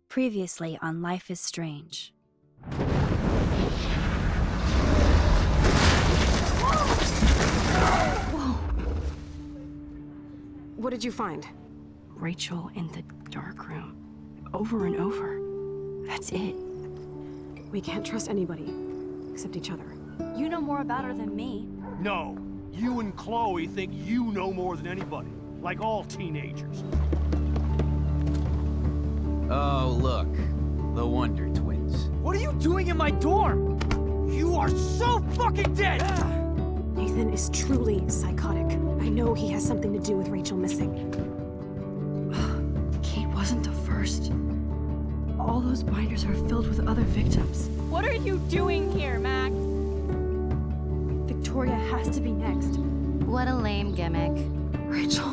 Previously on Life is Strange. Whoa! What did you find? Rachel in the darkroom. Over and over. That's it. We can't trust anybody, except each other. You know more about her than me. No. You and Chloe think you know more than anybody. Like all teenagers. Oh, look. The Wonder Twins. What are you doing in my dorm? You are so fucking dead! Nathan is truly psychotic. I know he has something to do with Rachel missing. Kate wasn't the first. All those binders are filled with other victims. What are you doing here, Max? Victoria has to be next. What a lame gimmick. Rachel,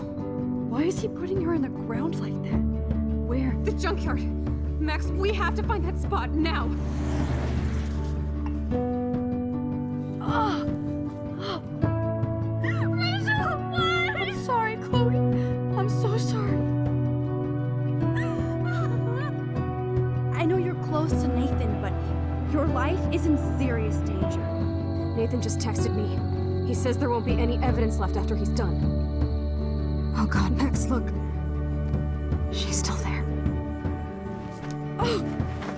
why is he putting her in the ground like that? Where? The junkyard! Max, we have to find that spot now! Rachel, why? I'm sorry, Chloe. I'm so sorry. I know you're close to Nathan, but your life is in serious danger. Nathan just texted me. He says there won't be any evidence left after he's done. Oh god, Max, look. She's still there. Oh,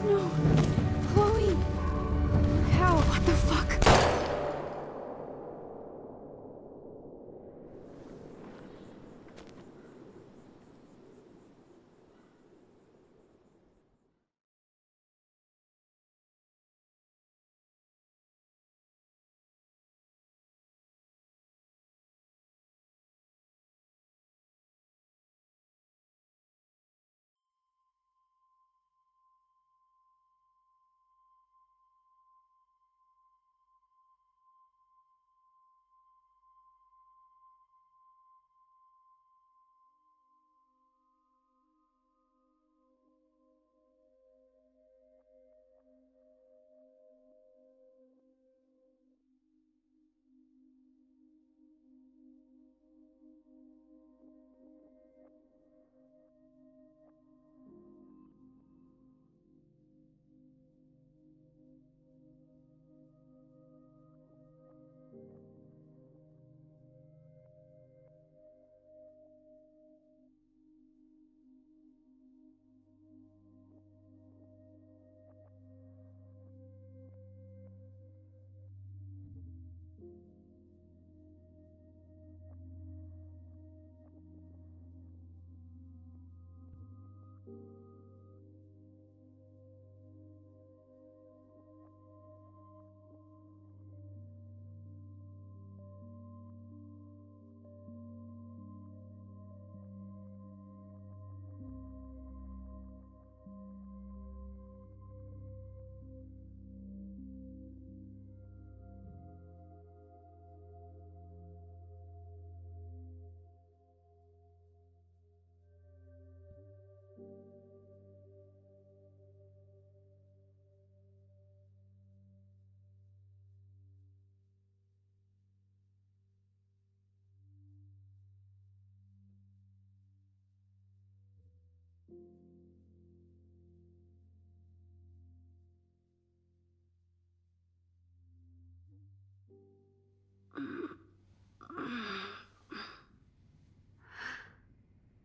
no. Chloe. How? What the fuck?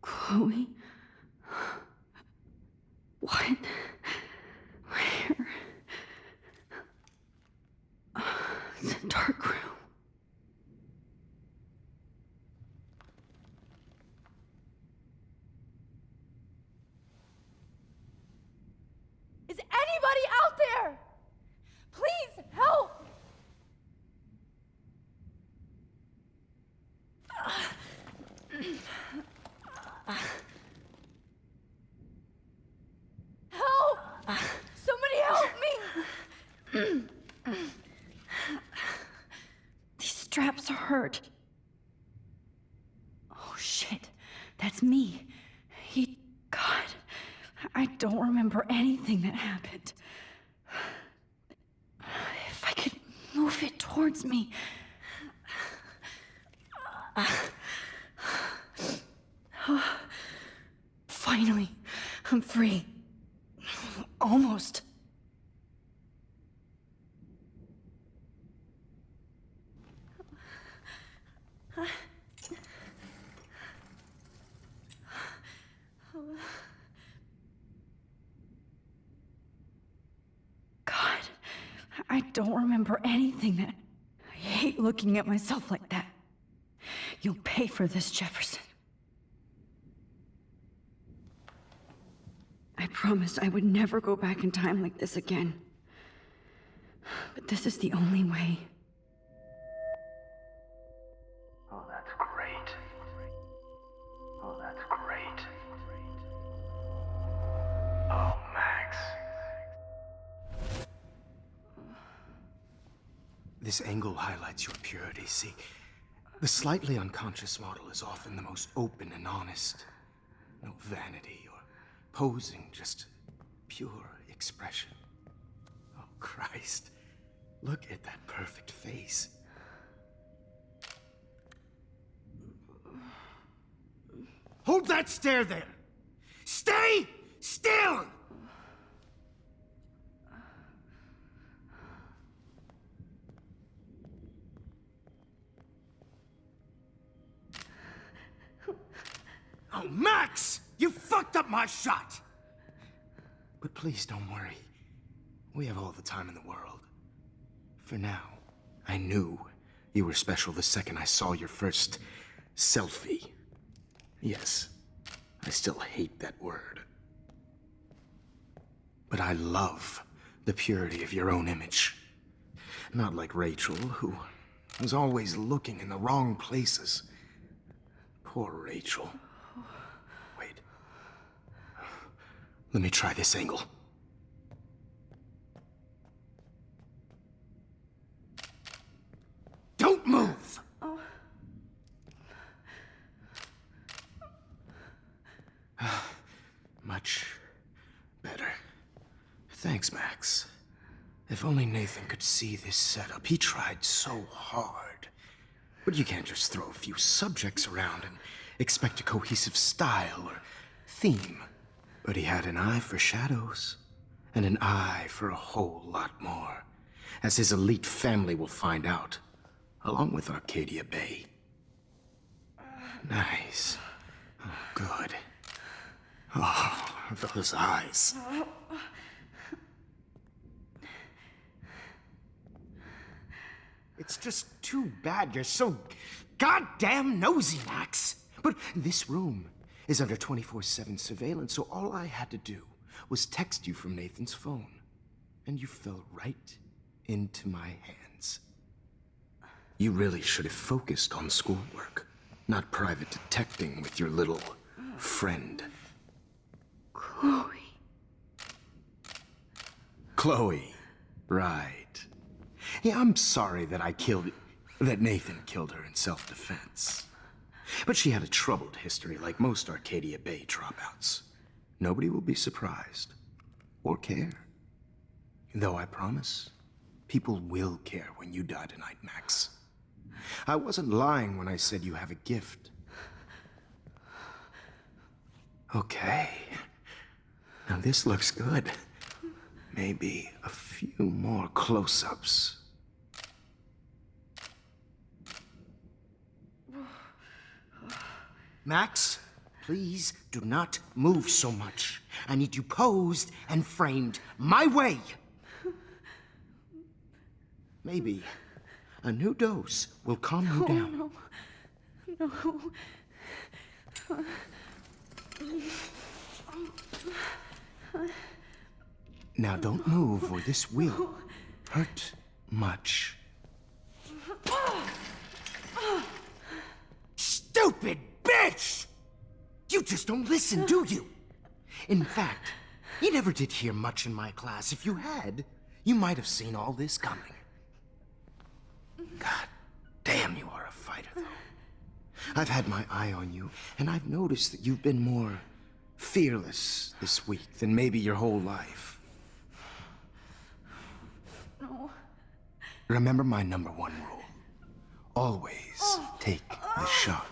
Chloe? What? Where? The dark room. Is anybody out there? Please help! Help! Somebody help me! These straps hurt. Oh shit, that's me. God, I don't remember anything that happened. If I could move it towards me. Finally, I'm free. Almost. God, I don't remember anything that... I hate looking at myself like that. You'll pay for this, Jefferson. I promised I would never go back in time like this again. But this is the only way. Oh, that's great. Oh, that's great. Oh, Max. This angle highlights your purity, see? The slightly unconscious model is often the most open and honest. No vanity or posing, just pure expression. Oh, Christ. Look at that perfect face. Hold that stare there! Stay still! Oh, Max! You fucked up my shot! But please don't worry. We have all the time in the world. For now, I knew you were special the second I saw your first selfie. Yes, I still hate that word. But I love the purity of your own image. Not like Rachel, who was always looking in the wrong places. Poor Rachel. Wait. Let me try this angle. Don't move! Much better. Thanks, Max. If only Nathan could see this setup. He tried so hard. But you can't just throw a few subjects around and expect a cohesive style or theme. But he had an eye for shadows, and an eye for a whole lot more, as his elite family will find out, along with Arcadia Bay. Nice. Oh, good. Oh, those eyes. It's just too bad you're so goddamn nosy, Max. But this room is under 24/7 surveillance, so all I had to do was text you from Nathan's phone. And you fell right into my hands. You really should have focused on schoolwork, not private detecting with your little friend. Chloe. Chloe, right. Yeah, I'm sorry that that Nathan killed her in self-defense. But she had a troubled history like most Arcadia Bay dropouts. Nobody will be surprised, or care. Though I promise, people will care when you die tonight, Max. I wasn't lying when I said you have a gift. Okay. Now this looks good. Maybe a few more close-ups. Max, please do not move so much. I need you posed and framed my way. Maybe a new dose will calm you down. No. Now don't move or this will hurt much. Stupid bitch! You just don't listen, do you? In fact, you never did hear much in my class. If you had, you might have seen all this coming. God damn, you are a fighter, though. I've had my eye on you, and I've noticed that you've been more fearless this week than maybe your whole life. No. Remember my #1 rule. Always take the shot.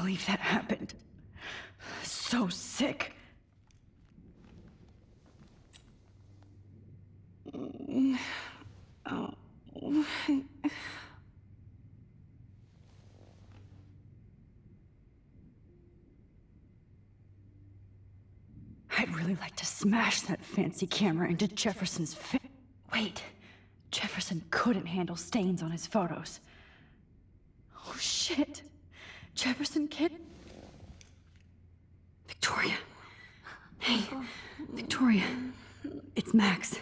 believe that happened. So sick. I'd really like to smash that fancy camera into Jefferson's face. Wait, Jefferson couldn't handle stains on his photos. Oh shit. Jefferson kid? Victoria. Hey, Victoria. It's Max.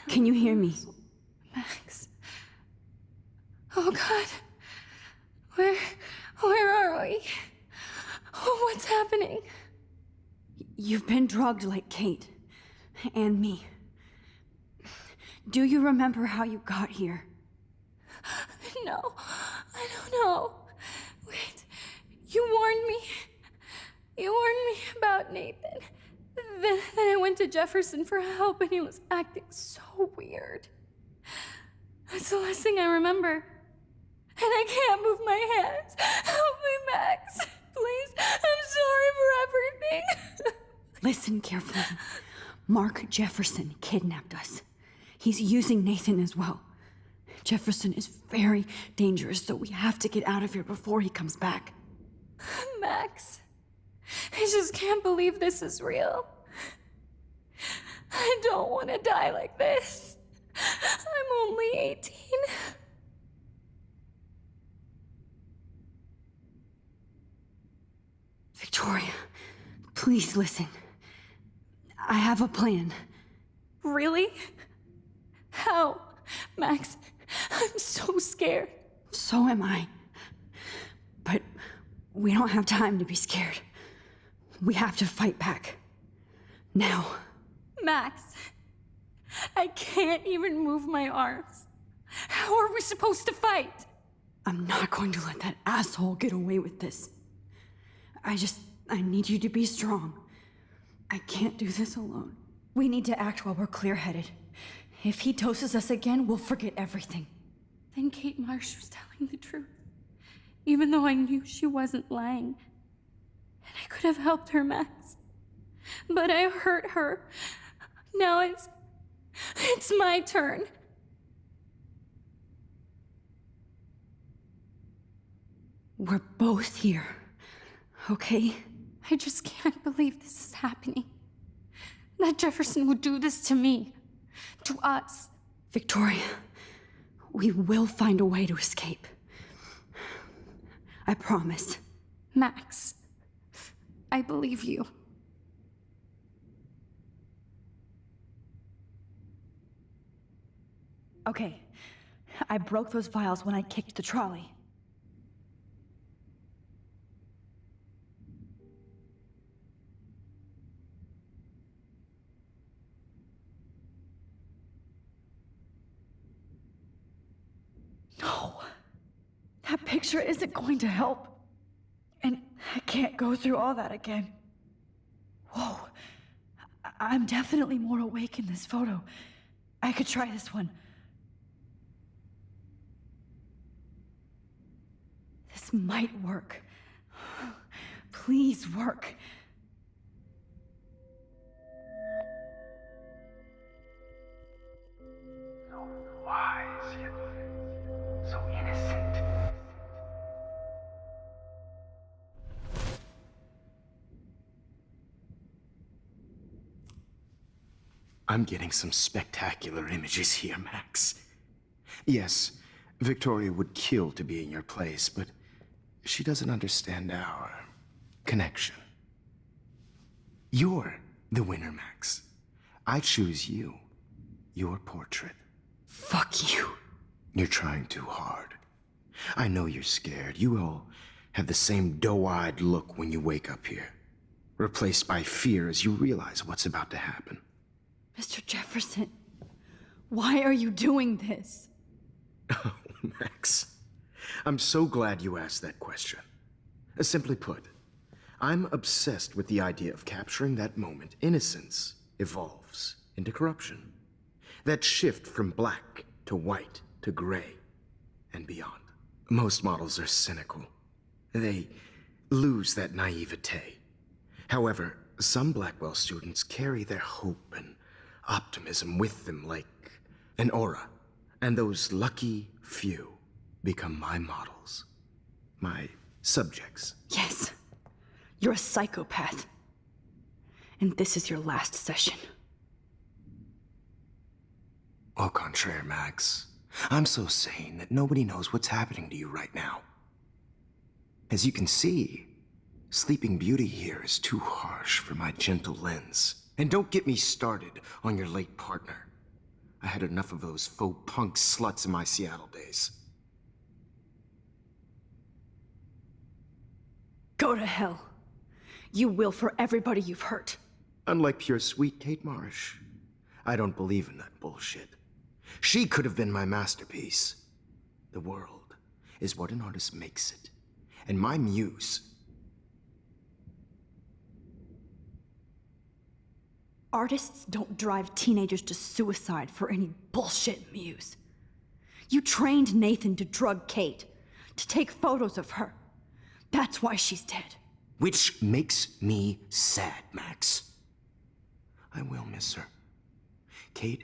Can you hear me? Max. Oh God. Where are we? Oh, what's happening? You've been drugged like Kate. And me. Do you remember how you got here? No, I don't know. Wait, you warned me. You warned me about Nathan. Then I went to Jefferson for help and he was acting so weird. That's the last thing I remember. And I can't move my hands. Help me, Max. Please, I'm sorry for everything. Listen carefully. Mark Jefferson kidnapped us. He's using Nathan as well. Jefferson is very dangerous, so we have to get out of here before he comes back. Max, I just can't believe this is real. I don't want to die like this. I'm only 18. Victoria, please listen. I have a plan. Really? How? Max, I'm so scared. So am I. But we don't have time to be scared. We have to fight back. Now. Max, I can't even move my arms. How are we supposed to fight? I'm not going to let that asshole get away with this. I need you to be strong. I can't do this alone. We need to act while we're clear-headed. If he doses us again, we'll forget everything. Then Kate Marsh was telling the truth. Even though I knew she wasn't lying. And I could have helped her, Max. But I hurt her. Now it's my turn. We're both here, okay? I just can't believe this is happening. That Jefferson would do this to me. To us. Victoria, we will find a way to escape. I promise. Max, I believe you. Okay, I broke those vials when I kicked the trolley. No, that picture isn't going to help. And I can't go through all that again. Whoa, I'm definitely more awake in this photo. I could try this one. This might work. Please work. So wise, yet so innocent. I'm getting some spectacular images here, Max. Yes, Victoria would kill to be in your place, but she doesn't understand our connection. You're the winner, Max. I choose you. Your portrait. Fuck you. You're trying too hard. I know you're scared. You all have the same doe-eyed look when you wake up here, replaced by fear as you realize what's about to happen. Mr. Jefferson, why are you doing this? Oh, Max. I'm so glad you asked that question. Simply put, I'm obsessed with the idea of capturing that moment innocence evolves into corruption. That shift from black to white to gray and beyond. Most models are cynical. They lose that naivete. However, some Blackwell students carry their hope and optimism with them like an aura. And those lucky few become my models. My subjects. Yes. You're a psychopath. And this is your last session. Au contraire, Max. I'm so sane that nobody knows what's happening to you right now. As you can see, Sleeping Beauty here is too harsh for my gentle lens. And don't get me started on your late partner. I had enough of those faux punk sluts in my Seattle days. Go to hell. You will for everybody you've hurt. Unlike pure sweet Kate Marsh, I don't believe in that bullshit. She could have been my masterpiece. The world is what an artist makes it. And my muse... Artists don't drive teenagers to suicide for any bullshit muse. You trained Nathan to drug Kate, to take photos of her. That's why she's dead. Which makes me sad, Max. I will miss her. Kate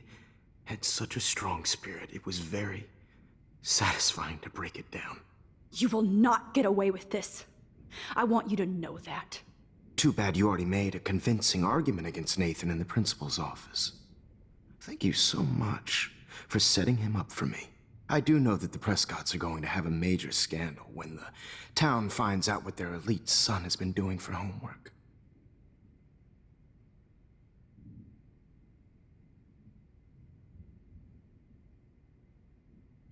had such a strong spirit, it was very satisfying to break it down. You will not get away with this. I want you to know that. Too bad you already made a convincing argument against Nathan in the principal's office. Thank you so much for setting him up for me. I do know that the Prescotts are going to have a major scandal when the town finds out what their elite son has been doing for homework.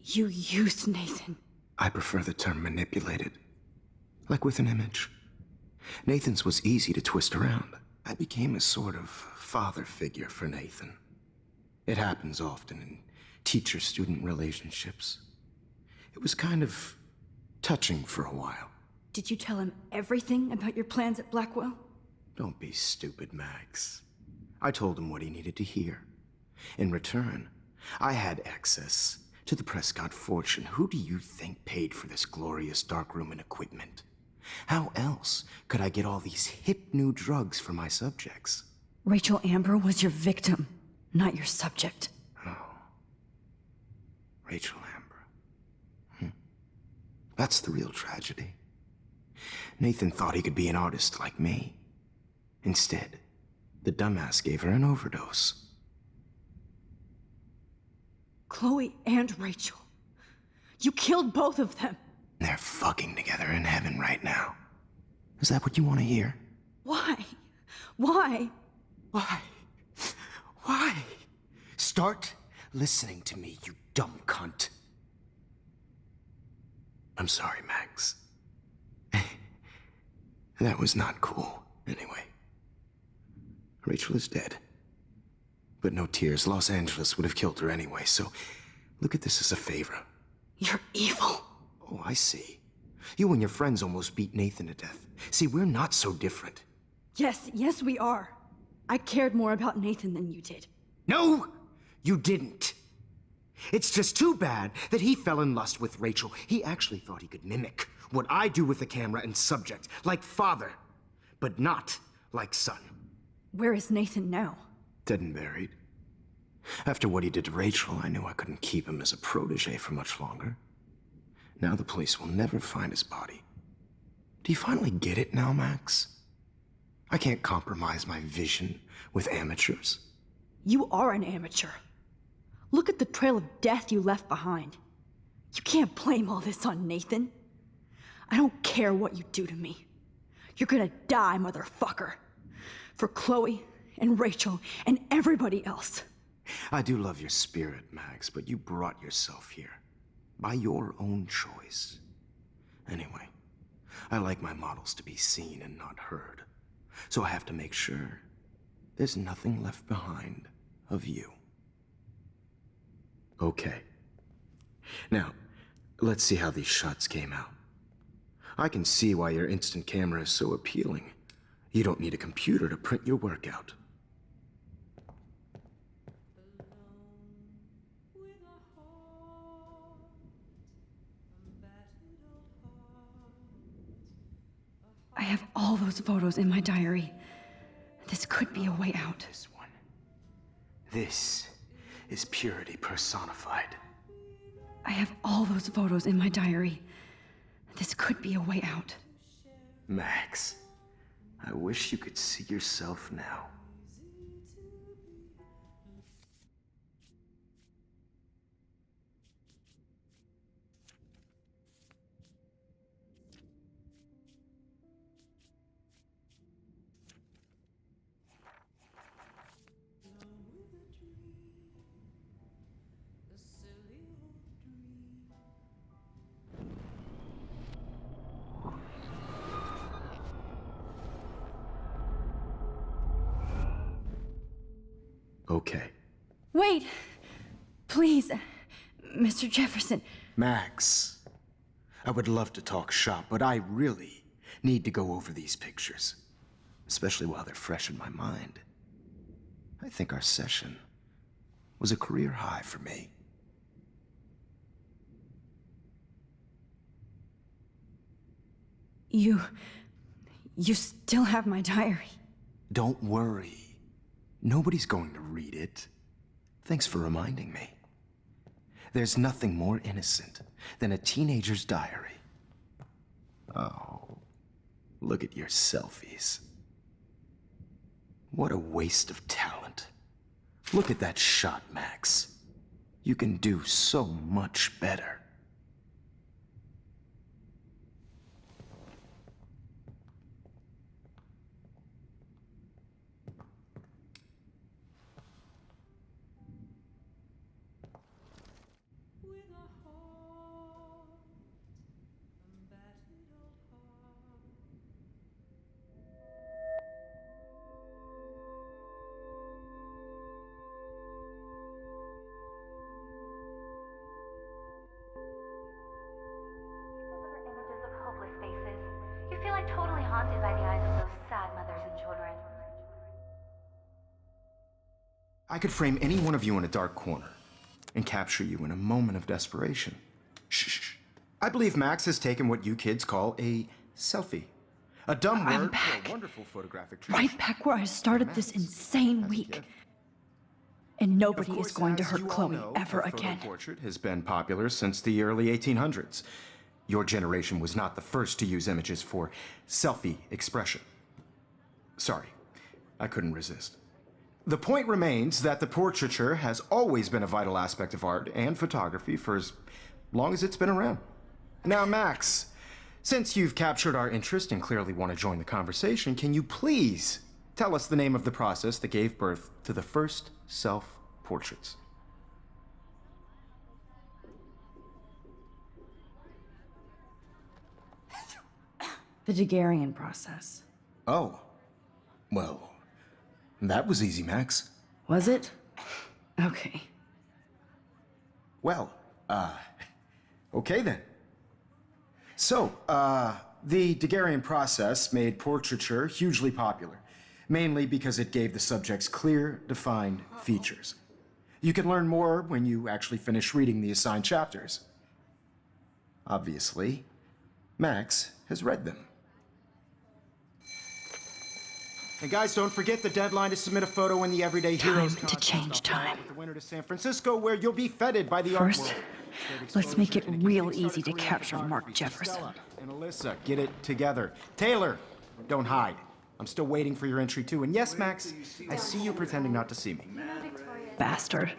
You used Nathan. I prefer the term manipulated. Like with an image. Nathan's was easy to twist around. I became a sort of father figure for Nathan. It happens often in teacher-student relationships. It was kind of touching for a while. Did you tell him everything about your plans at Blackwell? Don't be stupid, Max. I told him what he needed to hear. In return, I had access to the Prescott fortune. Who do you think paid for this glorious darkroom and equipment? How else could I get all these hip new drugs for my subjects? Rachel Amber was your victim, not your subject. Oh. Rachel Amber. That's the real tragedy. Nathan thought he could be an artist like me. Instead, the dumbass gave her an overdose. Chloe and Rachel. You killed both of them. They're fucking together in heaven right now. Is that what you want to hear? Why? Why? Why? Why? Start listening to me, you dumb cunt. I'm sorry, Max. That was not cool, anyway. Rachel is dead. But no tears. Los Angeles would have killed her anyway, so look at this as a favor. You're evil. Oh, I see. You and your friends almost beat Nathan to death. See, we're not so different. Yes, we are. I cared more about Nathan than you did. No, you didn't. It's just too bad that he fell in lust with Rachel. He actually thought he could mimic what I do with the camera and subject, like father, but not like son. Where is Nathan now? Dead and buried. After what he did to Rachel, I knew I couldn't keep him as a protege for much longer. Now the police will never find his body. Do you finally get it now, Max? I can't compromise my vision with amateurs. You are an amateur. Look at the trail of death you left behind. You can't blame all this on Nathan. I don't care what you do to me. You're gonna die, motherfucker. For Chloe and Rachel and everybody else. I do love your spirit, Max, but you brought yourself here. By your own choice. Anyway, I like my models to be seen and not heard. So I have to make sure there's nothing left behind of you. Okay. Now, let's see how these shots came out. I can see why your instant camera is so appealing. You don't need a computer to print your work out. I have all those photos in my diary. This could be a way out. This one. This is purity personified. I have all those photos in my diary. This could be a way out. Max, I wish you could see yourself now. Okay. Wait! Please, Mr. Jefferson. Max, I would love to talk shop, but I really need to go over these pictures, especially while they're fresh in my mind. I think our session was a career high for me. You still have my diary. Don't worry. Nobody's going to read it. Thanks for reminding me. There's nothing more innocent than a teenager's diary. Oh, look at your selfies. What a waste of talent. Look at that shot, Max. You can do so much better. Images of hopeless faces. You feel like totally haunted by the eyes of those sad mothers and children. I could frame any one of you in a dark corner and capture you in a moment of desperation. Shh. I believe Max has taken what you kids call a selfie. A dumb I'm word back. for a wonderful photographic treat. Right back where I started this insane week. And nobody is going to hurt Chloe ever again. The portrait has been popular since the early 1800s. Your generation was not the first to use images for selfie expression. Sorry, I couldn't resist. The point remains that the portraiture has always been a vital aspect of art and photography for as long as it's been around. Now, Max, since you've captured our interest and clearly want to join the conversation, can you please tell us the name of the process that gave birth to the first self-portraits? The Daguerrean process. Oh, well, that was easy, Max. Was it? Okay. Well, okay then. So, the Daguerrean process made portraiture hugely popular, mainly because it gave the subjects clear, defined features. You can learn more when you actually finish reading the assigned chapters. Obviously, Max has read them. And guys, don't forget the deadline to submit a photo in the Everyday Heroes Time to change time. with the winner to San Francisco, where you'll be feted by the art First, world. let's make it real easy to capture Mark Jefferson. And Alyssa, get it together. Taylor, don't hide. I'm still waiting for your entry too. And yes, Max, I see you pretending not to see me. Bastard.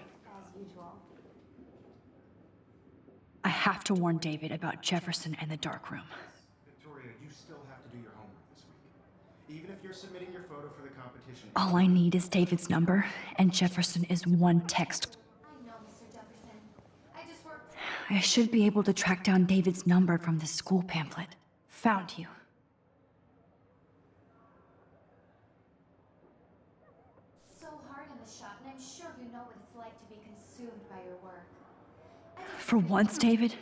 I have to warn David about Jefferson and the darkroom. Victoria, you still have to do your homework this week. Even if you're submitting your photo for the competition. All I need is David's number, and Jefferson is one text. I know, Mr. Jefferson. I just worked. I should be able to track down David's number from the school pamphlet. Found you. So hard in the shop, and I'm sure you know what it's like to be consumed by your work. For once, David,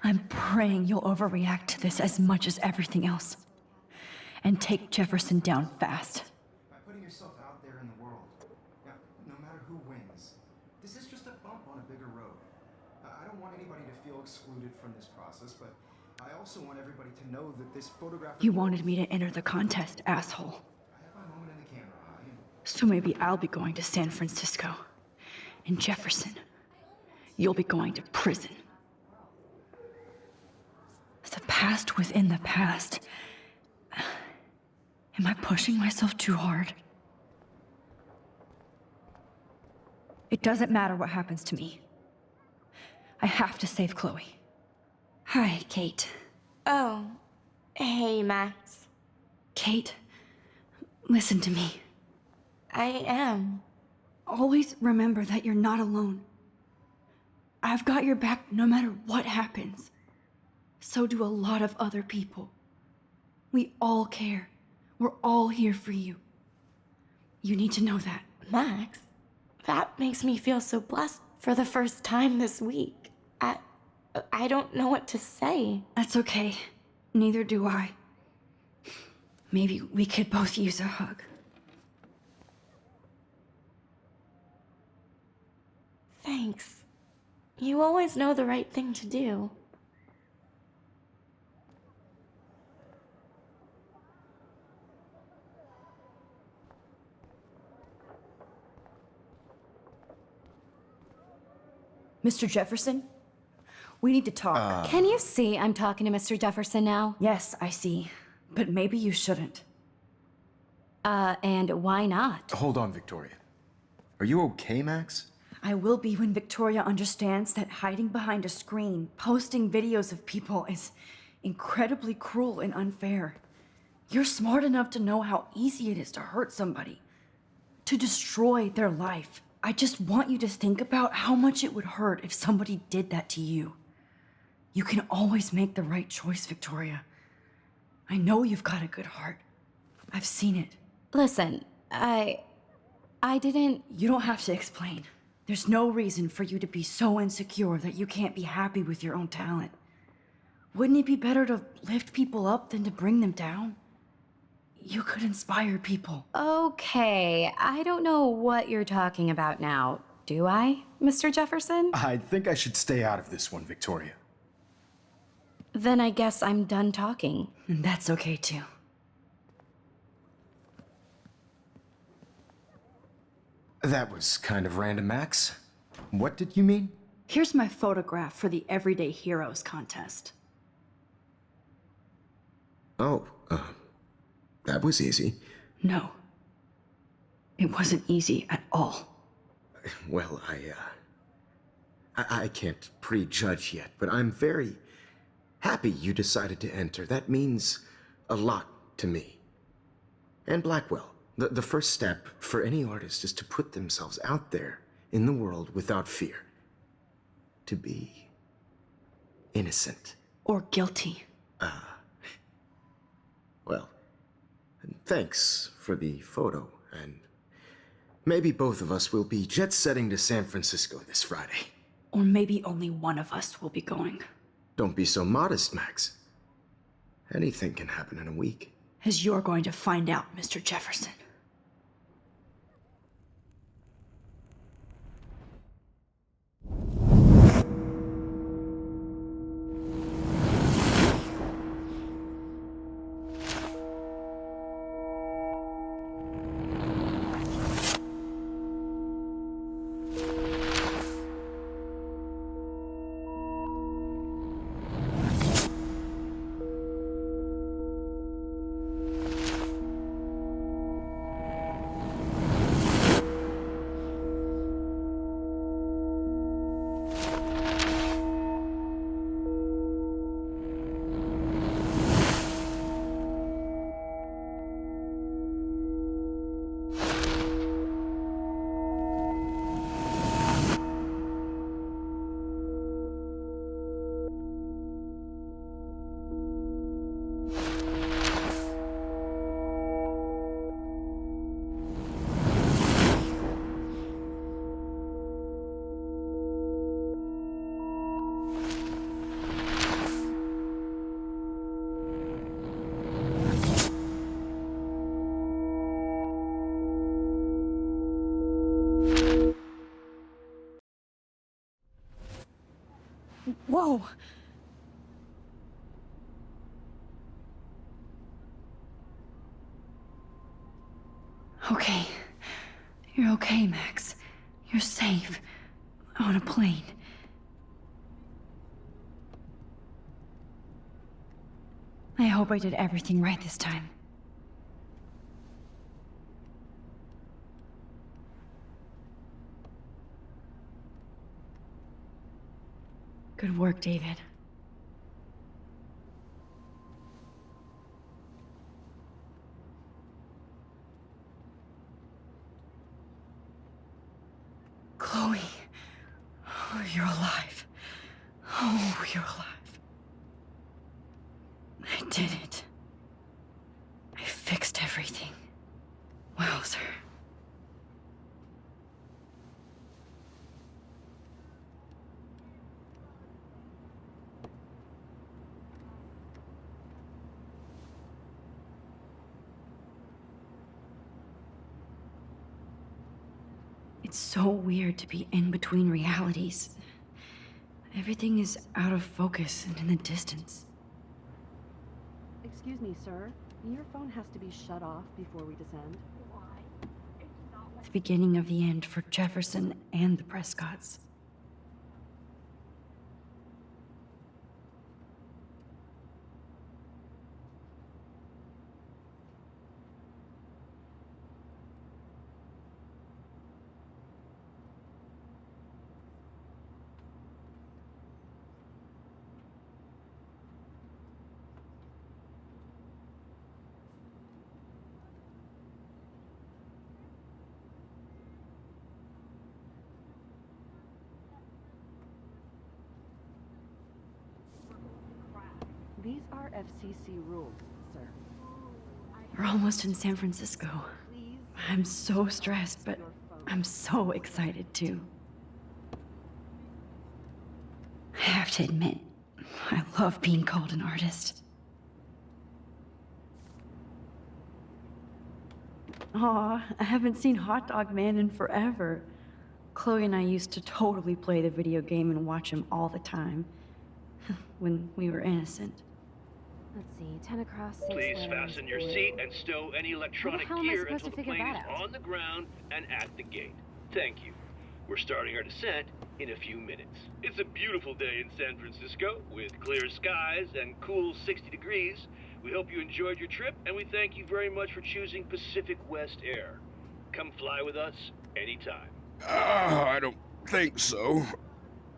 I'm praying you'll overreact to this as much as everything else. And take Jefferson down fast. By putting yourself out there in the world, now, no matter who wins, this is just a bump on a bigger road. I don't want anybody to feel excluded from this process, but I also want everybody to know that this photograph... You wanted me to enter the contest, asshole. I have my moment in the camera eye. So maybe I'll be going to San Francisco. And Jefferson, you'll be going to prison. The past within the past. Am I pushing myself too hard? It doesn't matter what happens to me. I have to save Chloe. Hi, Kate. Oh, hey, Max. Kate, listen to me. I am. Always remember that you're not alone. I've got your back no matter what happens. So do a lot of other people. We all care. We're all here for you. You need to know that. Max, that makes me feel so blessed for the first time this week. I don't know what to say. That's okay. Neither do I. Maybe we could both use a hug. Thanks. You always know the right thing to do. Mr. Jefferson? We need to talk. Can you see I'm talking to Mr. Jefferson now? Yes, I see. But maybe you shouldn't. And why not? Hold on, Victoria. Are you okay, Max? I will be when Victoria understands that hiding behind a screen, posting videos of people is incredibly cruel and unfair. You're smart enough to know how easy it is to hurt somebody, to destroy their life. I just want you to think about how much it would hurt if somebody did that to you. You can always make the right choice, Victoria. I know you've got a good heart. I've seen it. Listen, I didn't... You don't have to explain. There's no reason for you to be so insecure that you can't be happy with your own talent. Wouldn't it be better to lift people up than to bring them down? You could inspire people. Okay, I don't know what you're talking about now. Do I, Mr. Jefferson? I think I should stay out of this one, Victoria. Then I guess I'm done talking. And that's okay too. That was kind of random, Max. What did you mean? Here's my photograph for the Everyday Heroes contest. Oh, that was easy. No. It wasn't easy at all. Well, I can't prejudge yet, but I'm very happy you decided to enter. That means a lot to me. And Blackwell. The first step for any artist is to put themselves out there in the world without fear. To be innocent. Or guilty. Well, thanks for the photo, and maybe both of us will be jet-setting to San Francisco this Friday. Or maybe only one of us will be going. Don't be so modest, Max. Anything can happen in a week. As you're going to find out, Mr. Jefferson. Whoa! Okay. You're okay, Max. You're safe. On a plane. I hope I did everything right this time. Good work, David. Chloe. Oh, you're alive. Oh, you're alive. I did it. I fixed everything. Wowzer. It's so weird to be in between realities. Everything is out of focus and in the distance. Excuse me, sir. Your phone has to be shut off before we descend. The beginning of the end for Jefferson and the Prescotts. These are FCC rules, sir. We're almost in San Francisco. I'm so stressed, but I'm so excited too. I have to admit, I love being called an artist. Aw, I haven't seen Hot Dog Man in forever. Chloe and I used to totally play the video game and watch him all the time. When we were innocent. Let's see, 10 across, 6 Please letters, fasten your blue. seat and stow any electronic How the hell am I gear supposed until to the figure plane is that out? on the ground and at the gate. Thank you. We're starting our descent in a few minutes. It's a beautiful day in San Francisco with clear skies and cool 60 degrees. We hope you enjoyed your trip, and we thank you very much for choosing Pacific West Air. Come fly with us anytime. I don't think so.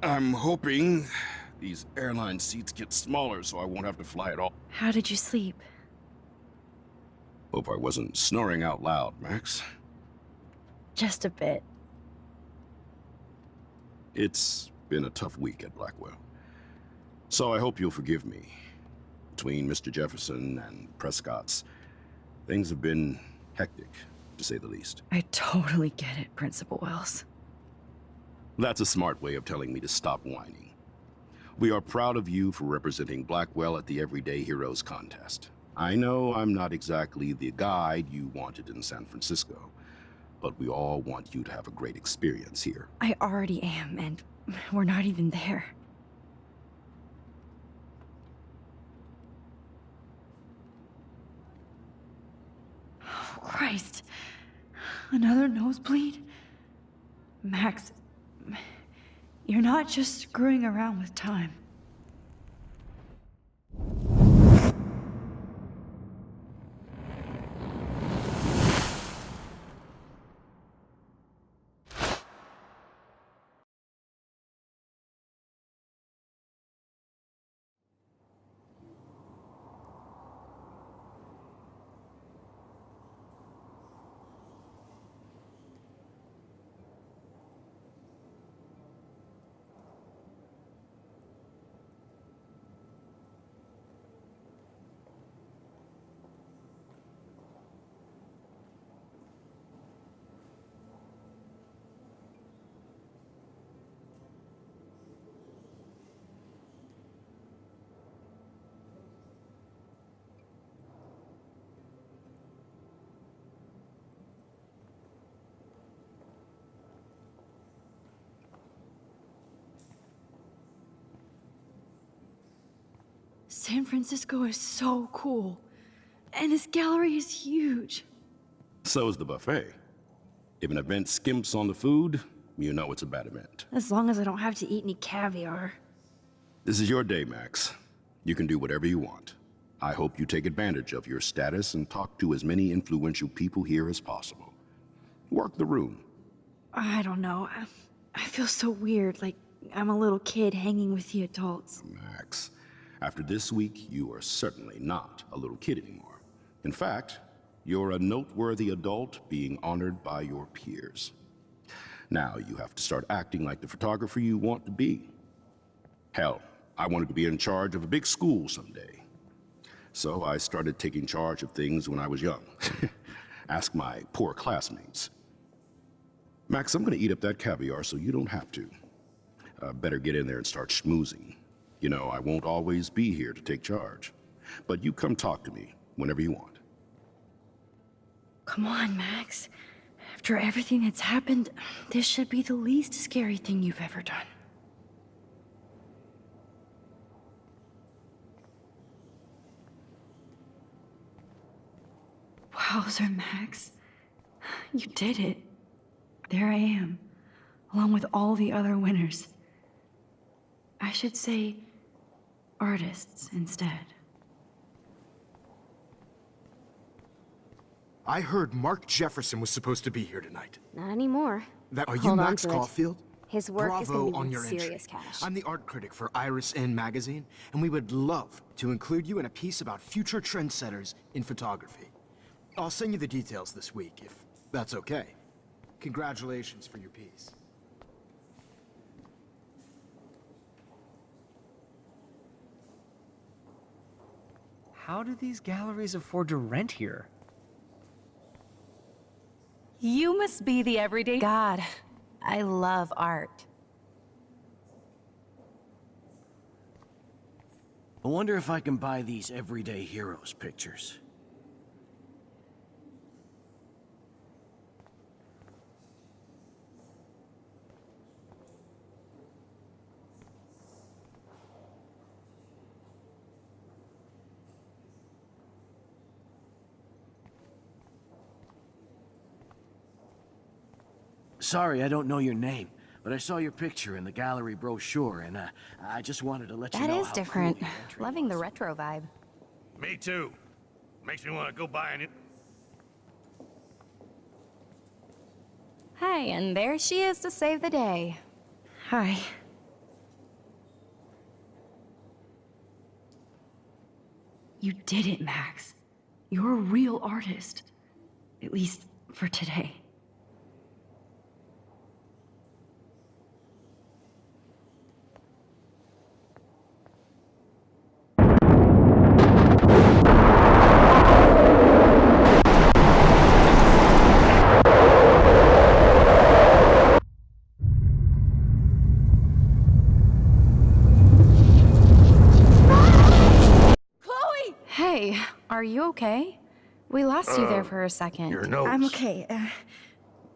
I'm hoping these airline seats get smaller so I won't have to fly at all. How did you sleep? Hope I wasn't snoring out loud, Max. Just a bit. It's been a tough week at Blackwell. So I hope you'll forgive me. Between Mr. Jefferson and Prescott's, things have been hectic, to say the least. I totally get it, Principal Wells. That's a smart way of telling me to stop whining. We are proud of you for representing Blackwell at the Everyday Heroes contest. I know I'm not exactly the guide you wanted in San Francisco, but we all want you to have a great experience here. I already am, and we're not even there. Oh, Christ. Another nosebleed? Max, you're not just screwing around with time. San Francisco is so cool. And this gallery is huge. so's the buffet. If an event skimps on the food, you know it's a bad event. As long as I don't have to eat any caviar. This is your day, Max. You can do whatever you want. I hope you take advantage of your status and talk to as many influential people here as possible. Work the room. I don't know. I feel so weird, like I'm a little kid hanging with the adults. Max, after this week, you are certainly not a little kid anymore. In fact, you're a noteworthy adult being honored by your peers. Now you have to start acting like the photographer you want to be. Hell, I wanted to be in charge of a big school someday. So I started taking charge of things when I was young. Ask my poor classmates. Max, I'm gonna eat up that caviar so you don't have to. Better get in there and start schmoozing. You know, I won't always be here to take charge. But you come talk to me whenever you want. Come on, Max. After everything that's happened, this should be the least scary thing you've ever done. Wowzer, Max. You did it. There I am, along with all the other winners. I should say artists instead. I heard Mark Jefferson was supposed to be here tonight. Not anymore. Are you Hold on Max to it. Caulfield? His work is Bravo going to on be your worth entry. serious cash. I'm the art critic for Iris N magazine, and we would love to include you in a piece about future trendsetters in photography. I'll send you the details this week, if that's okay. Congratulations for your piece. How do these galleries afford to rent here? You must be the everyday... God, I love art. I wonder if I can buy these everyday heroes pictures. Sorry, I don't know your name, but I saw your picture in the gallery brochure, and I just wanted to let you know That is how different. cool your entry Loving the was. retro vibe. Me too. Makes me want to go buying it. Hi, and there she is to save the day. Hi. You did it, Max. You're a real artist. At least for today. Hey, are you okay? We lost you there for a second. Your nose. I'm okay.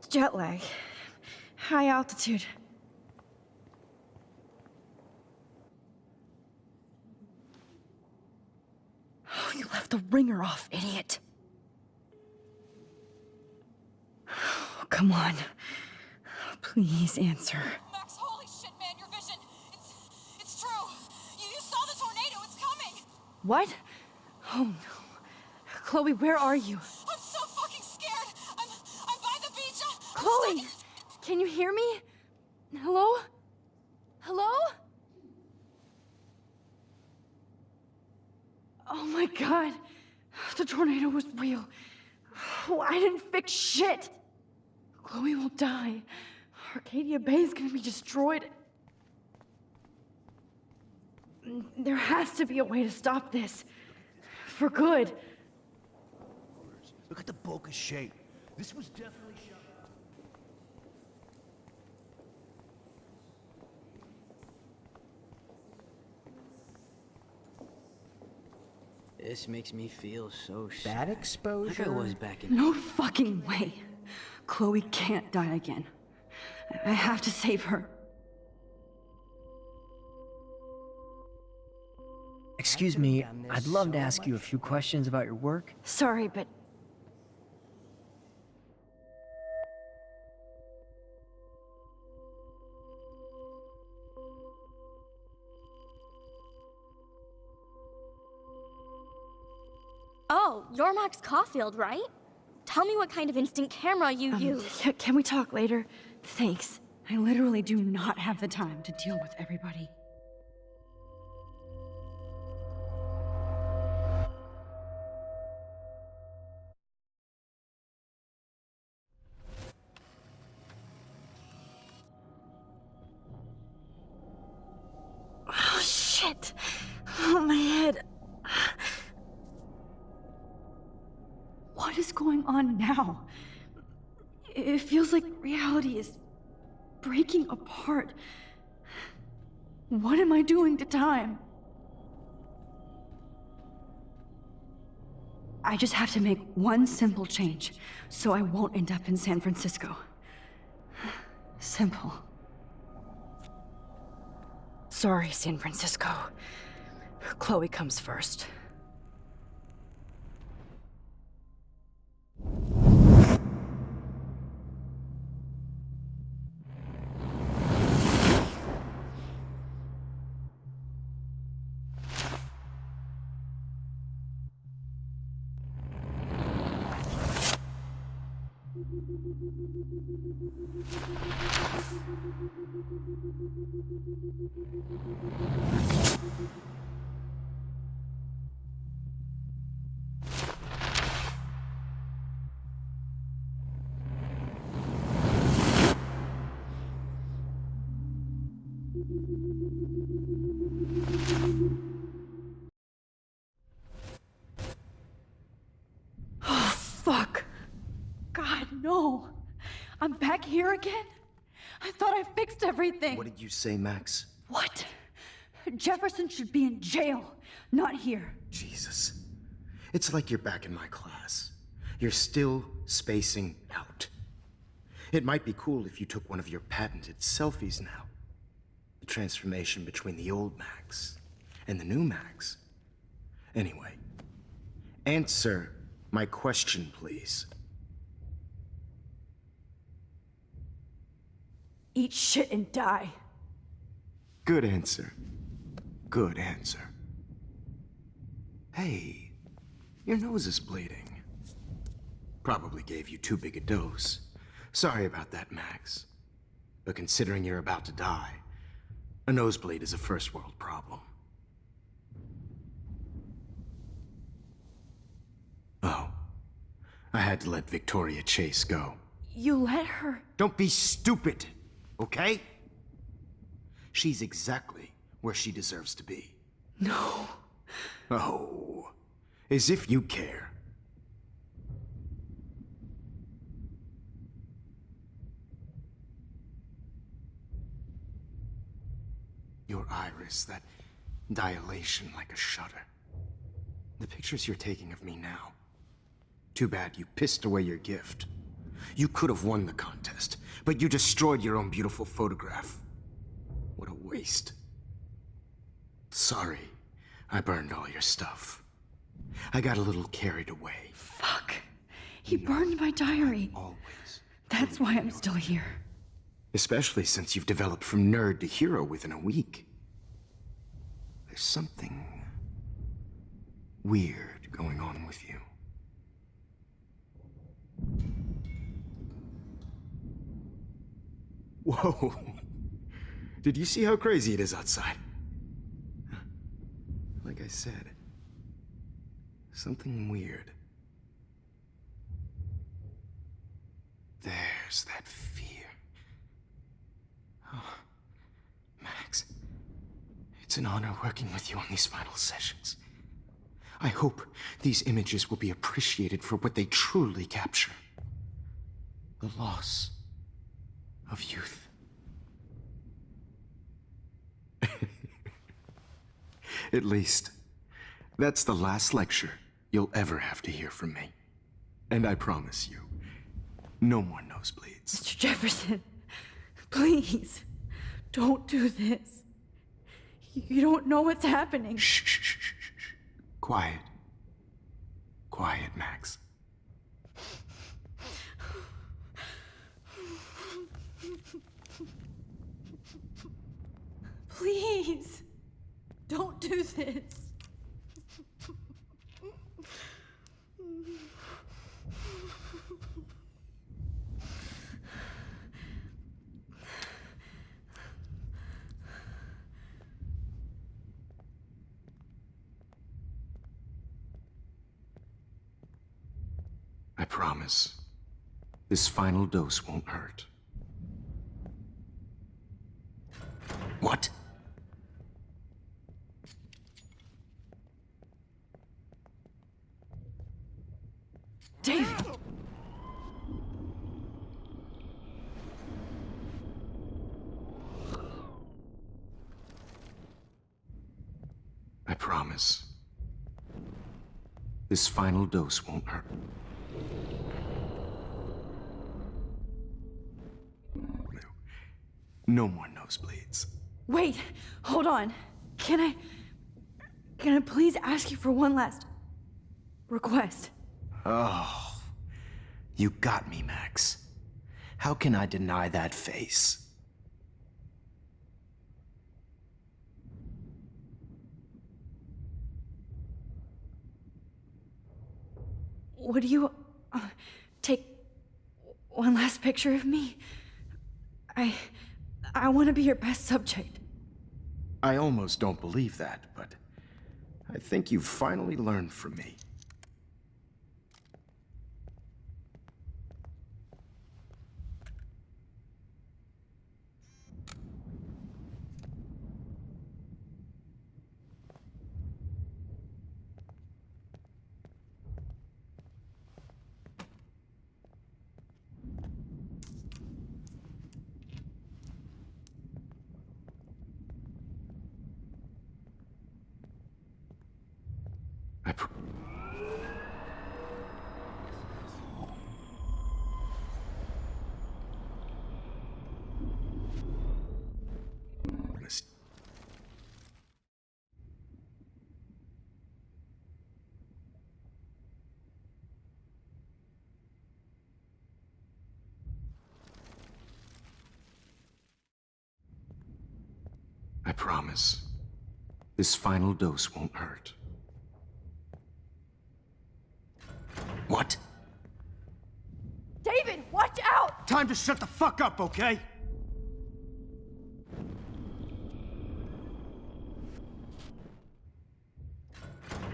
Jet lag. High altitude. Oh, you left the ringer off, idiot. Oh, come on. Please answer. Max, holy shit, man, your vision. It's true. You saw the tornado. It's coming. What? Oh no. Chloe, where are you? I'm so fucking scared. I'm by the beach. Chloe! Can you hear me? Hello? Hello? Oh my god. The tornado was real. Oh, I didn't fix shit. Chloe will die. Arcadia Bay is gonna be destroyed. There has to be a way to stop this. For good. Look at the bokeh shape. This was definitely shot. This makes me feel so sad. That exposure? Like I was back in... No fucking way. Chloe can't die again. I have to save her. Excuse me, I'd love to ask you a few questions about your work. Sorry, but you're Max Caulfield, right? Tell me what kind of instant camera you use. Can we talk later? Thanks. I literally do not have the time to deal with everybody. Oh, shit. Oh, my head. What is going on now? It feels like reality is breaking apart. What am I doing to time? I just have to make one simple change, so I won't end up in San Francisco. Simple. Sorry, San Francisco. Chloe comes first. Oh, fuck. God, no. I'm back here again? I thought I fixed everything. What did you say, Max? What? Jefferson should be in jail, not here. Jesus. It's like you're back in my class. You're still spacing out. It might be cool if you took one of your patented selfies now. The transformation between the old Max and the new Max. Anyway, answer my question, please. Eat shit and die. Good answer. Good answer. Hey, your nose is bleeding. Probably gave you too big a dose. Sorry about that, Max. But considering you're about to die, a nosebleed is a first world problem. Oh, I had to let Victoria Chase go. You let her? Don't be stupid, okay? She's exactly where she deserves to be. No. Oh, as if you care. Your iris, that dilation like a shutter. The pictures you're taking of me now. Too bad you pissed away your gift. You could have won the contest, but you destroyed your own beautiful photograph. What a waste. Sorry, I burned all your stuff. I got a little carried away. Fuck. He burned my diary. Always. That's why I'm still here. Especially since you've developed from nerd to hero within a week. There's something weird going on with you. Whoa. Did you see how crazy it is outside? Like I said, something weird. There's that fear. Oh, Max, it's an honor working with you on these final sessions. I hope these images will be appreciated for what they truly capture. The loss of youth. At least, that's the last lecture you'll ever have to hear from me. And I promise you, no more nosebleeds. Mr. Jefferson, please, don't do this. You don't know what's happening. Shh, shh, shh, shh, shh. Quiet. Quiet, Max. Please, don't do this. promise. This final dose won't hurt. What? David! I promise. This final dose won't hurt. No more nosebleeds. Wait, hold on. Can I please ask you for one last request? Oh, you got me, Max. How can I deny that face? Would you take one last picture of me? I want to be your best subject. I almost don't believe that, but I think you've finally learned from me. I promise. This final dose won't hurt. What? David, watch out! Time to shut the fuck up, okay?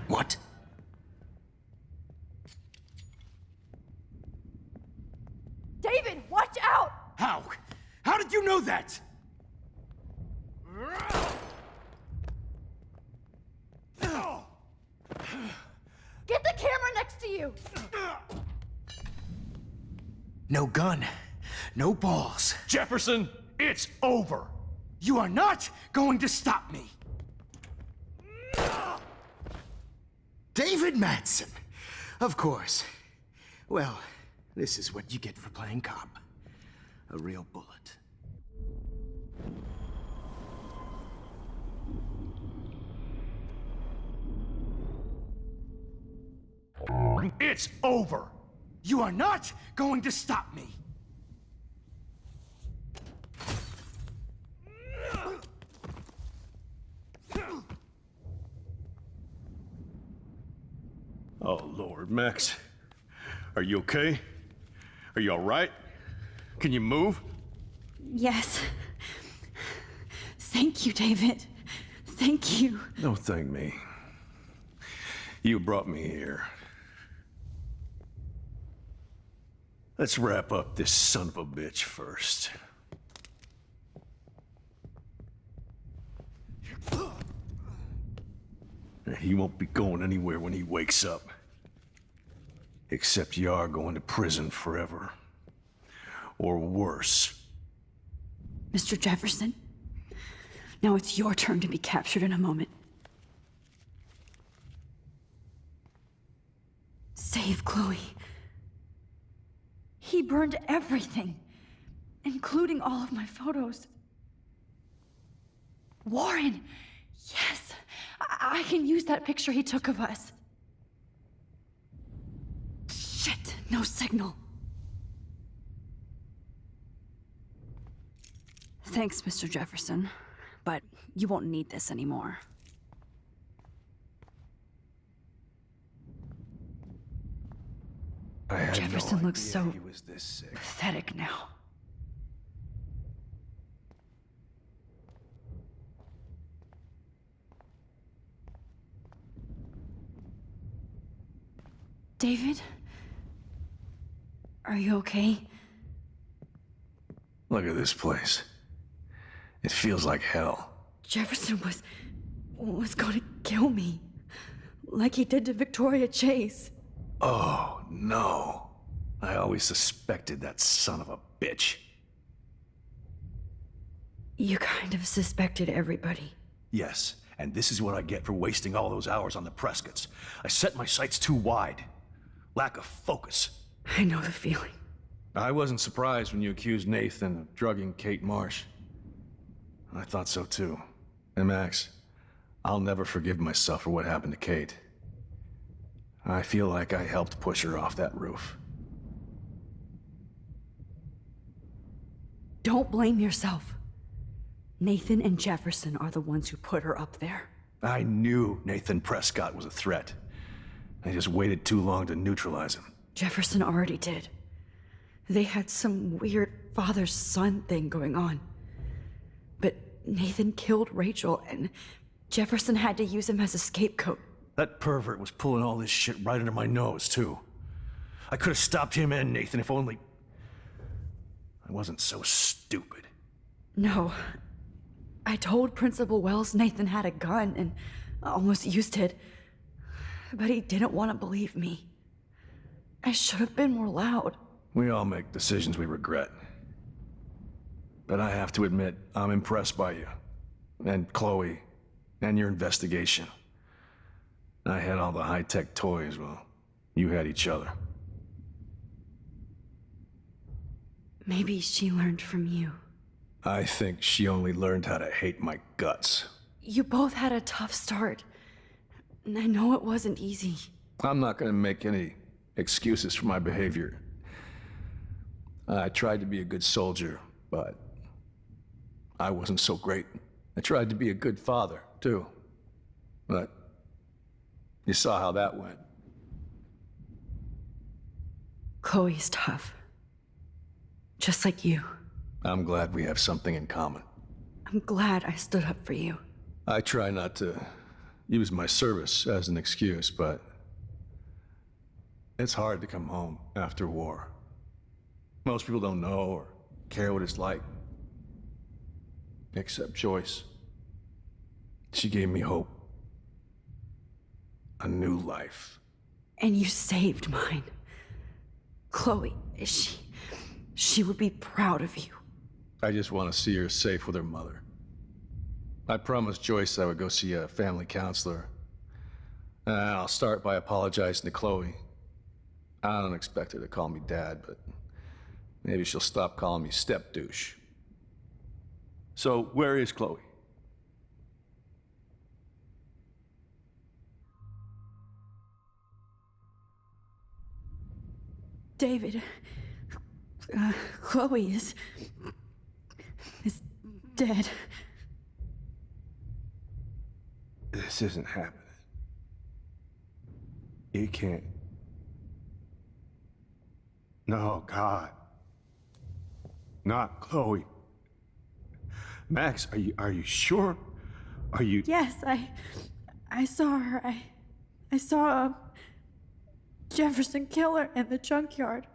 What? David, watch out! How? How did you know that? Get the camera next to you! No gun. No balls. Jefferson, it's over. You are not going to stop me. David Madsen. Of course. Well, this is what you get for playing cop. A real bullet. It's over. You are not going to stop me. Oh, Lord, Max. Are you okay? Are you all right? Can you move? Yes. Thank you, David. Thank you. Don't thank me. You brought me here. Let's wrap up this son of a bitch first. He won't be going anywhere when he wakes up. Except you are going to prison forever. Or worse. Mr. Jefferson, now it's your turn to be captured in a moment. Save Chloe. He burned everything, including all of my photos. Warren! Yes! I can use that picture he took of us. Shit! No signal. Thanks, Mr. Jefferson, but you won't need this anymore. Jefferson looks so pathetic now. David? Are you okay? Look at this place. It feels like hell. Jefferson was going to kill me. Like he did to Victoria Chase. Oh, no. I always suspected that son of a bitch. You kind of suspected everybody. Yes, and this is what I get for wasting all those hours on the Prescotts. I set my sights too wide. Lack of focus. I know the feeling. I wasn't surprised when you accused Nathan of drugging Kate Marsh. I thought so too. And Max, I'll never forgive myself for what happened to Kate. I feel like I helped push her off that roof. Don't blame yourself. Nathan and Jefferson are the ones who put her up there. I knew Nathan Prescott was a threat. I just waited too long to neutralize him. Jefferson already did. They had some weird father-son thing going on. But Nathan killed Rachel, and Jefferson had to use him as a scapegoat. That pervert was pulling all this shit right under my nose, too. I could have stopped him and Nathan if only I wasn't so stupid. No. I told Principal Wells Nathan had a gun and almost used it. But he didn't want to believe me. I should have been more loud. We all make decisions we regret. But I have to admit, I'm impressed by you. And Chloe. And your investigation. I had all the high-tech toys, well, you had each other. Maybe she learned from you. I think she only learned how to hate my guts. You both had a tough start. And I know it wasn't easy. I'm not gonna make any excuses for my behavior. I tried to be a good soldier, but I wasn't so great. I tried to be a good father, too. But you saw how that went. Chloe's tough. Just like you. I'm glad we have something in common. I'm glad I stood up for you. I try not to use my service as an excuse, but it's hard to come home after war. Most people don't know or care what it's like. Except Joyce. She gave me hope. A new life. And you saved mine. Chloe, she would be proud of you. I just want to see her safe with her mother. I promised Joyce I would go see a family counselor. And I'll start by apologizing to Chloe. I don't expect her to call me Dad, but maybe she'll stop calling me step-douche. So, where is Chloe? David, Chloe is dead. This isn't happening. It can't. No, God. Not Chloe. Max, are you sure? Are you... Yes, I saw her. I saw Jefferson kill her in the junkyard.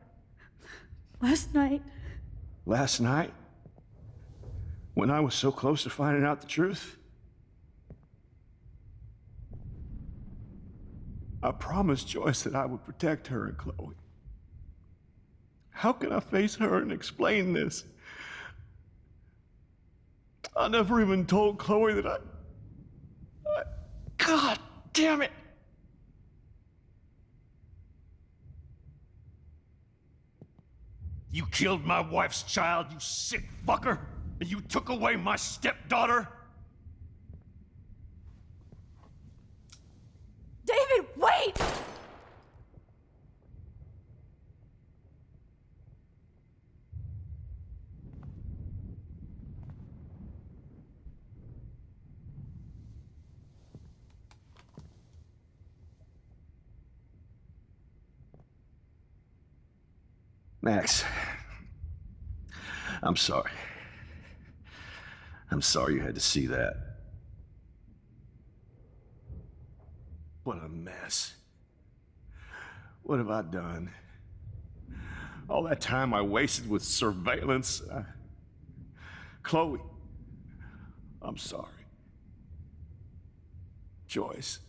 Last night. Last night? When I was so close to finding out the truth? I promised Joyce that I would protect her and Chloe. How can I face her and explain this? I never even told Chloe that I... God damn it! You killed my wife's child, you sick fucker! And you took away my stepdaughter? David, wait! Max, I'm sorry. I'm sorry you had to see that. What a mess. What have I done? All that time I wasted with surveillance. Chloe, I'm sorry. Joyce,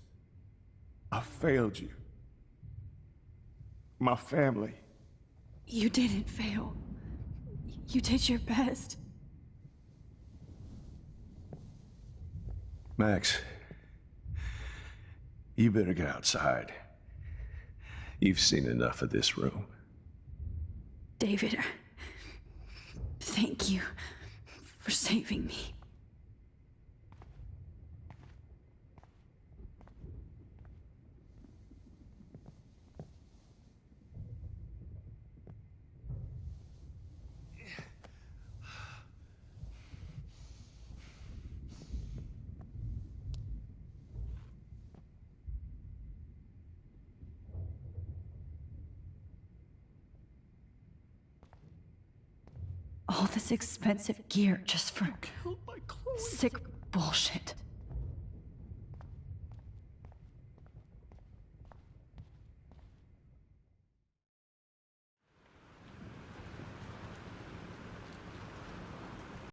I failed you. My family. You didn't fail. You did your best. Max, you better get outside. You've seen enough of this room. David, thank you for saving me. All this expensive gear just for sick bullshit.